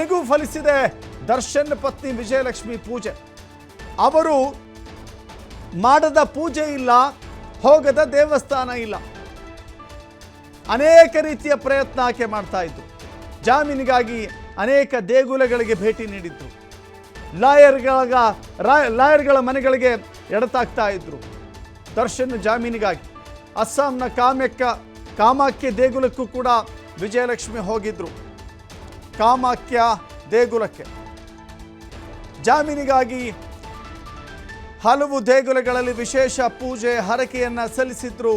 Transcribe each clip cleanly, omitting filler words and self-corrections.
ಕೊನೆಗೂ ಫಲಿಸಿದೆ ದರ್ಶನ್ ಪತ್ನಿ ವಿಜಯಲಕ್ಷ್ಮಿ ಪೂಜೆ. ಅವರು ಮಾಡದ ಪೂಜೆ ಇಲ್ಲ, ಹೋಗದ ದೇವಸ್ಥಾನ ಇಲ್ಲ. ಅನೇಕ ರೀತಿಯ ಪ್ರಯತ್ನ ಆಕೆ ಮಾಡ್ತಾ ಇದ್ರು. ಜಾಮೀನಿಗಾಗಿ ಅನೇಕ ದೇಗುಲಗಳಿಗೆ ಭೇಟಿ ನೀಡಿದ್ರು. ಲಾಯರ್ಗಳ ಮನೆಗಳಿಗೆ ಎಡತಾಗ್ತಾ ಇದ್ರು ದರ್ಶನ್ ಜಾಮೀನಿಗಾಗಿ. ಅಸ್ಸಾಂನ ಕಾಮಾಖ್ಯ ದೇಗುಲಕ್ಕೂ ಕೂಡ ವಿಜಯಲಕ್ಷ್ಮಿ ಹೋಗಿದ್ರು. ಕಾಮಾಖ್ಯ ದೇಗುಲಕ್ಕೆ ಜಾಮೀನಿಗಾಗಿ ಹಲವು ದೇಗುಲಗಳಲ್ಲಿ ವಿಶೇಷ ಪೂಜೆ ಹರಕೆಯನ್ನ ಸಲ್ಲಿಸಿದ್ರು.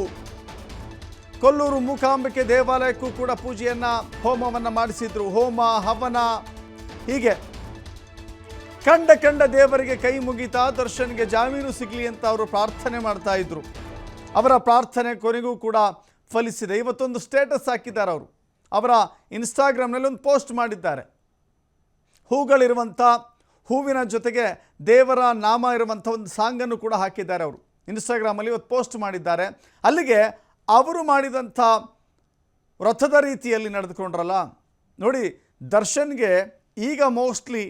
ಕೊಲ್ಲೂರು ಮೂಕಾಂಬಿಕೆ ದೇವಾಲಯಕ್ಕೂ ಕೂಡ ಹೋಮವನ್ನು ಮಾಡಿಸಿದ್ರು. ಹೋಮ ಹವನ ಹೀಗೆ ಕಂಡ ದೇವರಿಗೆ ಕೈ ಮುಗಿತಾ ದರ್ಶನ್ಗೆ ಜಾಮೀನು ಸಿಗಲಿ ಅಂತ ಅವರು ಪ್ರಾರ್ಥನೆ ಮಾಡ್ತಾ ಇದ್ರು. ಅವರ ಪ್ರಾರ್ಥನೆ ಕೊನೆಗೂ ಕೂಡ ಫಲಿಸಿದೆ. ಇವತ್ತೊಂದು ಸ್ಟೇಟಸ್ ಹಾಕಿದ್ದಾರೆ ಅವರು. ಅವರ ಇನ್ಸ್ಟಾಗ್ರಾಮ್ನಲ್ಲಿ ಒಂದು ಪೋಸ್ಟ್ ಮಾಡಿದ್ದಾರೆ. ಹೂಗಳಿರುವಂಥ ಹೂವಿನ ಜೊತೆಗೆ ದೇವರ ನಾಮ ಇರುವಂಥ ಒಂದು ಸಾಂಗನ್ನು ಕೂಡ ಹಾಕಿದ್ದಾರೆ ಅವರು. ಇನ್ಸ್ಟಾಗ್ರಾಮಲ್ಲಿ ಇವತ್ತು ಪೋಸ್ಟ್ ಮಾಡಿದ್ದಾರೆ. ಅಲ್ಲಿಗೆ ಅವರು ಮಾಡಿದಂಥ ವ್ರತದ ರೀತಿಯಲ್ಲಿ ನಡೆದುಕೊಂಡ್ರಲ್ಲ ನೋಡಿ. ದರ್ಶನ್ಗೆ ಈಗ ಮೋಸ್ಟ್ಲಿ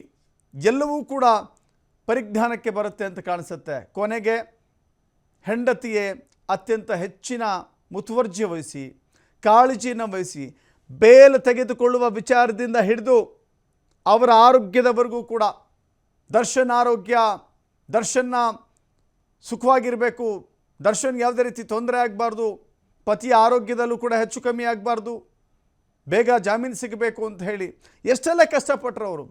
ಎಲ್ಲವೂ ಕೂಡ ಪರಿಜ್ಞಾನಕ್ಕೆ ಬರುತ್ತೆ ಅಂತ ಕಾಣಿಸುತ್ತೆ. ಕೊನೆಗೆ ಹೆಂಡತಿಯೇ ಅತ್ಯಂತ ಹೆಚ್ಚಿನ ಮುತುವರ್ಜಿ ವಹಿಸಿ, ಕಾಳಜಿಯನ್ನು ವಹಿಸಿ, ಬೇಲ್ ತೆಗೆದುಕೊಳ್ಳುವ ವಿಚಾರದಿಂದ ಹಿಡಿದು ಅವರ ಆರೋಗ್ಯದವರೆಗೂ ಕೂಡ ದರ್ಶನ್ ಆರೋಗ್ಯ, ದರ್ಶನ್ನ ಸುಖವಾಗಿರಬೇಕು, ದರ್ಶನ್ಗೆ ಯಾವುದೇ ರೀತಿ ತೊಂದರೆ ಆಗಬಾರ್ದು, ಪತಿಯ ಆರೋಗ್ಯದಲ್ಲೂ ಕೂಡ ಹೆಚ್ಚು ಕಮ್ಮಿ ಆಗಬಾರ್ದು, ಬೇಗ ಜಾಮೀನು ಸಿಗಬೇಕು ಅಂತ ಹೇಳಿ ಎಷ್ಟೆಲ್ಲ ಕಷ್ಟಪಟ್ಟರು ಅವರು.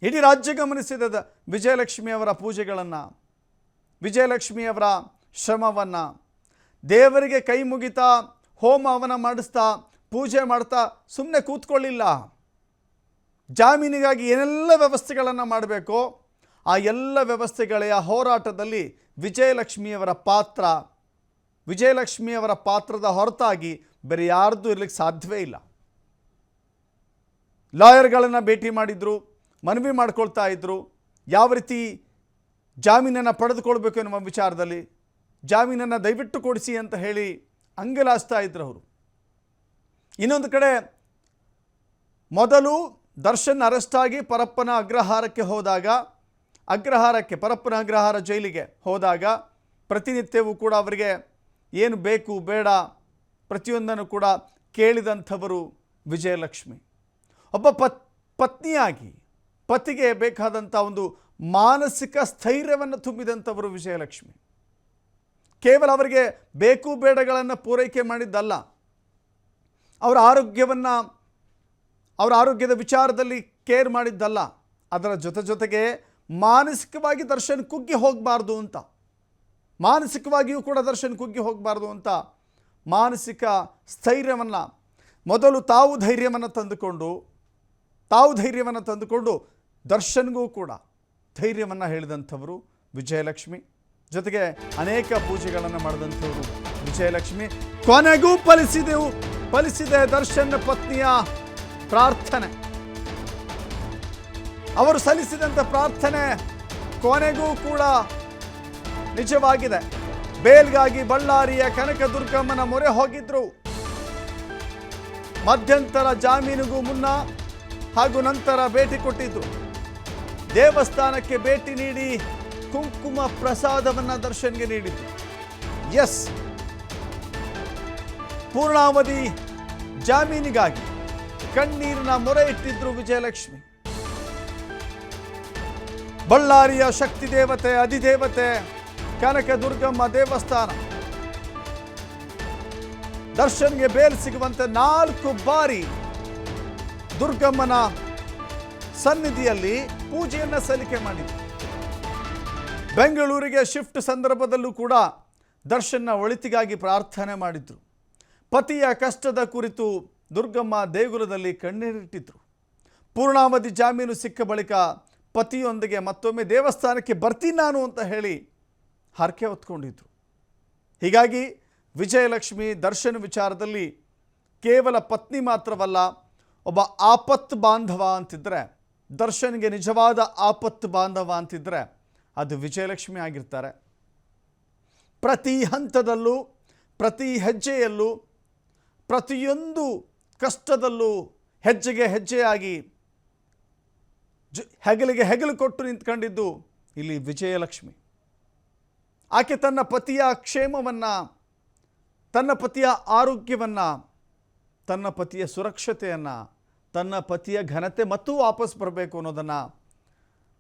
ಇಡೀ ರಾಜ್ಯ ಗಮನಿಸಿದ ವಿಜಯಲಕ್ಷ್ಮಿಯವರ ಪೂಜೆಗಳನ್ನು, ವಿಜಯಲಕ್ಷ್ಮಿಯವರ ಶ್ರಮವನ್ನು. ದೇವರಿಗೆ ಕೈ ಮುಗಿತಾ ಹೋಮ ಹವನ ಮಾಡಿಸ್ತಾ ಪೂಜೆ ಮಾಡ್ತಾ ಸುಮ್ಮನೆ ಕೂತ್ಕೊಳ್ಳಿಲ್ಲ. ಜಾಮೀನಿಗಾಗಿ ಏನೆಲ್ಲ ವ್ಯವಸ್ಥೆಗಳನ್ನು ಮಾಡಬೇಕೋ ಆ ಎಲ್ಲ ವ್ಯವಸ್ಥೆಗಳ ಹೋರಾಟದಲ್ಲಿ ವಿಜಯಲಕ್ಷ್ಮಿಯವರ ಪಾತ್ರದ ಹೊರತಾಗಿ ಬೇರೆ ಯಾರ್ದು ಇರಲಿಕ್ಕೆ ಸಾಧ್ಯವೇ ಇಲ್ಲ. ಲಾಯರ್ಗಳನ್ನು ಭೇಟಿ ಮಾಡಿದ್ರು, ಮನವಿ ಮಾಡ್ಕೊಳ್ತಾ ಇದ್ರು. ಯಾವ ರೀತಿ ಜಾಮೀನನ್ನು ಪಡೆದುಕೊಳ್ಬೇಕು ಎನ್ನುವ ವಿಚಾರದಲ್ಲಿ ಜಾಮೀನನ್ನು ದಯವಿಟ್ಟು ಕೊಡಿಸಿ ಅಂತ ಹೇಳಿ ಅಂಗಲಾಸ್ತಾ ಇದ್ರು ಅವರು. ಇನ್ನೊಂದು ಕಡೆ ಮೊದಲು ದರ್ಶನ್ ಅರೆಸ್ಟ್ ಆಗಿ ಪರಪ್ಪನ ಅಗ್ರಹಾರ ಜೈಲಿಗೆ ಹೋದಾಗ ಪ್ರತಿನಿತ್ಯವೂ ಕೂಡ ಅವರಿಗೆ ಏನು ಬೇಕು ಬೇಡ ಪ್ರತಿಯೊಂದನ್ನು ಕೂಡ ಕೇಳಿದಂಥವರು ವಿಜಯಲಕ್ಷ್ಮಿ. ಒಬ್ಬ ಪತ್ನಿಯಾಗಿ ಪತಿಗೆ ಬೇಕಾದಂಥ ಒಂದು ಮಾನಸಿಕ ಸ್ಥೈರ್ಯವನ್ನು ತುಂಬಿದಂಥವರು ವಿಜಯಲಕ್ಷ್ಮಿ. ಕೇವಲ ಅವರಿಗೆ ಬೇಕು ಬೇಡಗಳನ್ನು ಪೂರೈಕೆ ಮಾಡಿದ್ದಲ್ಲ, ಅವರ ಆರೋಗ್ಯದ ವಿಚಾರದಲ್ಲಿ ಕೇರ್ ಮಾಡಿದ್ದಲ್ಲ, ಅದರ ಜೊತೆಗೆ ಮಾನಸಿಕವಾಗಿ ದರ್ಶನ್ ಕುಗ್ಗಿ ಹೋಗಬಾರ್ದು ಅಂತ, ಮಾನಸಿಕವಾಗಿಯೂ ಕೂಡ ದರ್ಶನ್ ಕುಗ್ಗಿ ಹೋಗಬಾರ್ದು ಅಂತ ಮಾನಸಿಕ ಸ್ಥೈರ್ಯವನ್ನು ಮೊದಲು ತಾವು ಧೈರ್ಯವನ್ನು ತಂದುಕೊಂಡು ದರ್ಶನ್ಗೂ ಕೂಡ ಧೈರ್ಯವನ್ನು ಹೇಳಿದಂಥವರು ವಿಜಯಲಕ್ಷ್ಮಿ. ಜೊತೆಗೆ ಅನೇಕ ಪೂಜೆಗಳನ್ನು ಮಾಡಿದಂಥವರು ವಿಜಯಲಕ್ಷ್ಮಿ. ಕೊನೆಗೂ ಫಲಿಸಿದೆ ದರ್ಶನ್ ಪತ್ನಿಯ ಪ್ರಾರ್ಥನೆ. ಅವರು ಸಲ್ಲಿಸಿದಂಥ ಪ್ರಾರ್ಥನೆ ಕೊನೆಗೂ ಕೂಡ ನಿಜವಾಗಿದೆ. ಬೇಲ್ಗಾಗಿ ಬಳ್ಳಾರಿಯ ಕನಕದುರ್ಗಮ್ಮನ ಮೊರೆ ಹೋಗಿದ್ರು. ಮಧ್ಯಂತರ ಜಾಮೀನಿಗೂ ಮುನ್ನ ಹಾಗೂ ನಂತರ ಭೇಟಿ ಕೊಟ್ಟಿದ್ರು. ದೇವಸ್ಥಾನಕ್ಕೆ ಭೇಟಿ ನೀಡಿ ಕುಂಕುಮ ಪ್ರಸಾದವನ್ನು ದರ್ಶನ್ಗೆ ನೀಡಿದ್ರು. ಎಸ್, ಪೂರ್ಣಾವಧಿ ಜಾಮೀನಿಗಾಗಿ ಕಣ್ಣೀರಿನ ಮೊರೆ ಇಟ್ಟಿದ್ರು ವಿಜಯಲಕ್ಷ್ಮಿ. ಬಳ್ಳಾರಿಯ ಶಕ್ತಿ ದೇವತೆ, ಅಧಿದೇವತೆ ಕನಕದುರ್ಗಮ್ಮ ದೇವಸ್ಥಾನ ದರ್ಶನ್ಗೆ ಬೇಲ್ ಸಿಗುವಂತೆ 4 ಬಾರಿ ದುರ್ಗಮ್ಮನ ಸನ್ನಿಧಿಯಲ್ಲಿ ಪೂಜೆಯನ್ನು ಸಲ್ಲಿಕೆ ಮಾಡಿದ್ರು. ಬೆಂಗಳೂರಿಗೆ ಶಿಫ್ಟ್ ಸಂದರ್ಭದಲ್ಲೂ ಕೂಡ ದರ್ಶನ್ನ ಒಳಿತಿಗಾಗಿ ಪ್ರಾರ್ಥನೆ ಮಾಡಿದ್ರು. ಪತಿಯ ಕಷ್ಟದ ಕುರಿತು ದುರ್ಗಮ್ಮ ದೇಗುಲದಲ್ಲಿ ಕಣ್ಣೀರಿಟ್ಟಿದ್ರು. ಪೂರ್ಣಾವಧಿ ಜಾಮೀನು ಸಿಕ್ಕ ಬಳಿಕ ಪತಿಯೊಂದಿಗೆ ಮತ್ತೊಮ್ಮೆ ದೇವಸ್ಥಾನಕ್ಕೆ ಬರ್ತೀನಿ ನಾನು ಅಂತ ಹೇಳಿ ಹರಕೆ ಹೊತ್ಕೊಂಡಿದ್ರು. ಹೀಗಾಗಿ ವಿಜಯಲಕ್ಷ್ಮಿ ದರ್ಶನ್ ವಿಚಾರದಲ್ಲಿ ಕೇವಲ ಪತ್ನಿ ಮಾತ್ರವಲ್ಲ, ಒಬ್ಬ ಆಪತ್ತು ಬಾಂಧವ ಅಂತಿದ್ರೆ, ದರ್ಶನ್ಗೆ ನಿಜವಾದ ಆಪತ್ತು ಬಾಂಧವ ಅಂತಿದ್ರೆ ಅದು ವಿಜಯಲಕ್ಷ್ಮಿ ಆಗಿರ್ತಾರೆ. ಪ್ರತಿ ಹಂತದಲ್ಲೂ, ಪ್ರತಿ ಹೆಜ್ಜೆಯಲ್ಲೂ, ಪ್ರತಿಯೊಂದು ಕಷ್ಟದಲ್ಲೂ ಹೆಜ್ಜೆಯಾಗಿ ಹೆಗಲಿಗೆ ಹೆಗಲು ಕೊಟ್ಟು ನಿಂತ್ಕೊಂಡಿದ್ದು ಇಲ್ಲಿ ವಿಜಯಲಕ್ಷ್ಮಿ. ಆಕೆ ತನ್ನ ಪತಿಯ ಕ್ಷೇಮವನ್ನು, ತನ್ನ ಪತಿಯ ಆರೋಗ್ಯವನ್ನು, ತನ್ನ ಪತಿಯ ಸುರಕ್ಷತೆಯನ್ನು, ತನ್ನ ಪತಿಯ ಘನತೆ ಮತ್ತು ವಾಪಸ್ ಬರಬೇಕು ಅನ್ನೋದನ್ನು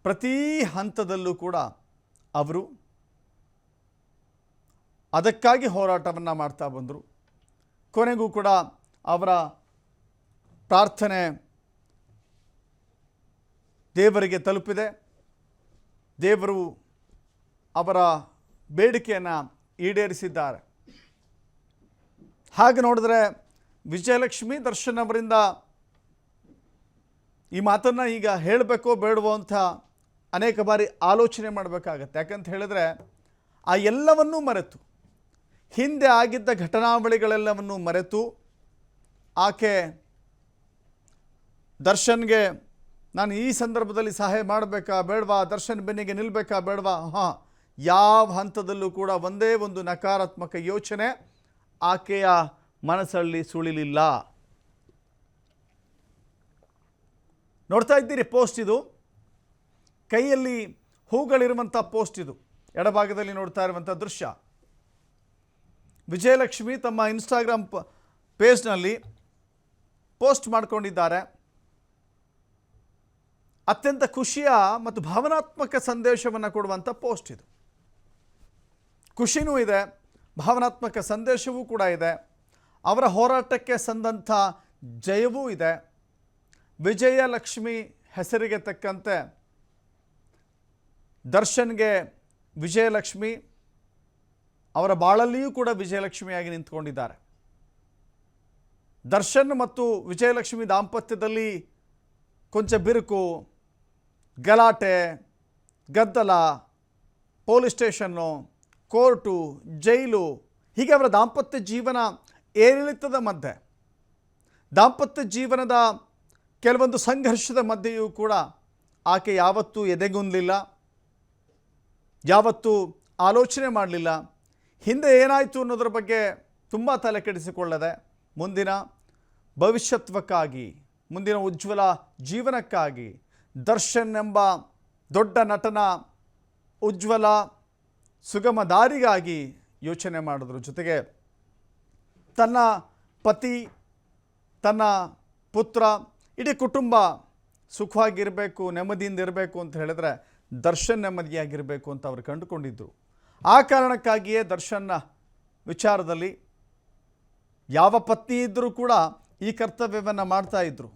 ಪ್ರತಿ ಹಂತದಲ್ಲೂ ಕೂಡ ಅವರು ಅದಕ್ಕಾಗಿ ಹೋರಾಟವನ್ನು ಮಾಡ್ತಾ ಬಂದರು. ಕೊನೆಗೂ ಕೂಡ ಅವರ ಪ್ರಾರ್ಥನೆ ದೇವರಿಗೆ ತಲುಪಿದೆ. ದೇವರು ಅವರ ಬೇಡಿಕೆಯನ್ನು ಈಡೇರಿಸಿದ್ದಾರೆ. ಹಾಗೆ ನೋಡಿದ್ರೆ ವಿಜಯಲಕ್ಷ್ಮಿ ದರ್ಶನ್ ಅವರಿಂದ ಈ ಮಾತನ್ನು ಈಗ ಹೇಳಬೇಕೋ ಬೇಡವೋ ಅಂತ ಅನೇಕ ಬಾರಿ ಆಲೋಚನೆ ಮಾಡಬೇಕಾಗತ್ತೆ. ಯಾಕಂತ ಹೇಳಿದ್ರೆ ಆ ಎಲ್ಲವನ್ನೂ ಮರೆತು, ಹಿಂದೆ ಆಗಿದ್ದ ಘಟನಾವಳಿಗಳೆಲ್ಲವನ್ನೂ ಮರೆತು ಆಕೆ ದರ್ಶನ್ಗೆ ನಾನು ಈ ಸಂದರ್ಭದಲ್ಲಿ ಸಹಾಯ ಮಾಡಬೇಕಾ ಬೇಡವಾ, ದರ್ಶನ್ ಬೆನ್ನಿಗೆ ನಿಲ್ಲಬೇಕಾ ಬೇಡವಾ, ಯಾವ ಹಂತದಲ್ಲೂ ಕೂಡ ಒಂದೇ ಒಂದು ನಕಾರಾತ್ಮಕ ಯೋಚನೆ ಆಕೆಯ ಮನಸ್ಸಲ್ಲಿ ಸುಳಿಲಿಲ್ಲ. ನೋಡ್ತಾ ಇದ್ದೀರಿ ಪೋಸ್ಟ್, ಇದು ಕೈಯಲ್ಲಿ ಹೂಗಳಿರುವಂಥ ಪೋಸ್ಟ್, ಇದು ಎಡಭಾಗದಲ್ಲಿ ನೋಡ್ತಾ ಇರುವಂಥ ದೃಶ್ಯ. ವಿಜಯಲಕ್ಷ್ಮಿ ತಮ್ಮ ಇನ್ಸ್ಟಾಗ್ರಾಮ್ ಪೇಜ್ನಲ್ಲಿ ಪೋಸ್ಟ್ ಮಾಡಿಕೊಂಡಿದ್ದಾರೆ. ಅತ್ಯಂತ ಖುಷಿಯ ಮತ್ತು ಭಾವನಾತ್ಮಕ ಸಂದೇಶವನ್ನು ಕೊಡುವಂಥ ಪೋಸ್ಟ್ ಇದು. ಖುಷಿನೂ ಇದೆ, ಭಾವನಾತ್ಮಕ ಸಂದೇಶವೂ ಕೂಡ ಇದೆ. ಅವರ ಹೋರಾಟಕ್ಕೆ ಸಂದಂಥ ಜಯವೂ ಇದೆ. ವಿಜಯಲಕ್ಷ್ಮಿ ಹೆಸರಿಗೆ ತಕ್ಕಂತೆ ದರ್ಶನ್ಗೆ ವಿಜಯಲಕ್ಷ್ಮಿ, ಅವರ ಬಾಳಲ್ಲಿಯೂ ಕೂಡ ವಿಜಯಲಕ್ಷ್ಮಿಯಾಗಿ ನಿಂತ್ಕೊಂಡಿದ್ದಾರೆ. ದರ್ಶನ್ ಮತ್ತು ವಿಜಯಲಕ್ಷ್ಮಿ ದಾಂಪತ್ಯದಲ್ಲಿ ಕೊಂಚ ಬಿರುಕು, ಗಲಾಟೆ, ಗದ್ದಲ, ಪೊಲೀಸ್ ಸ್ಟೇಷನ್ನು, ಕೋರ್ಟು, ಜೈಲು, ಹೀಗೆ ಅವರ ದಾಂಪತ್ಯ ಜೀವನ ಏರಿಳಿತದ ಮಧ್ಯೆ, ದಾಂಪತ್ಯ ಜೀವನದ ಕೆಲವೊಂದು ಸಂಘರ್ಷದ ಮಧ್ಯೆಯೂ ಕೂಡ ಆಕೆ ಯಾವತ್ತೂ ಎದೆಗುಂದಲಿಲ್ಲ, ಯಾವತ್ತೂ ಆಲೋಚನೆ ಮಾಡಲಿಲ್ಲ. ಹಿಂದೆ ಏನಾಯಿತು ಅನ್ನೋದ್ರ ಬಗ್ಗೆ ತುಂಬ ತಲೆ ಕೆಡಿಸಿಕೊಳ್ಳದೆ ಮುಂದಿನ ಭವಿಷ್ಯತ್ವಕ್ಕಾಗಿ, ಮುಂದಿನ ಉಜ್ವಲ ಜೀವನಕ್ಕಾಗಿ, ದರ್ಶನ್ ಎಂಬ ದೊಡ್ಡ ನಟನ ಉಜ್ವಲ ಸುಗಮ ದಾರಿಗಾಗಿ ಯೋಚನೆ ಮಾಡಿದ್ರು. ಜೊತೆಗೆ ತನ್ನ ಪತಿ, ತನ್ನ ಪುತ್ರ, ಇಡೀ ಕುಟುಂಬ ಸುಖವಾಗಿರಬೇಕು, ನೆಮ್ಮದಿಯಿಂದ ಇರಬೇಕು ಅಂತ ಹೇಳಿದ್ರೆ ದರ್ಶನ್ ನೆಮ್ಮದಿಯಾಗಿರಬೇಕು ಅಂತ ಅವರು ಕಂಡುಕೊಂಡಿದ್ದರು. ಆ ಕಾರಣಕ್ಕಾಗಿಯೇ ದರ್ಶನ್ನ ವಿಚಾರದಲ್ಲಿ ಯಾವ ಪತ್ನಿ ಇದ್ದರೂ ಕೂಡ ಈ ಕರ್ತವ್ಯವನ್ನು ಮಾಡ್ತಾ ಇದ್ದರು.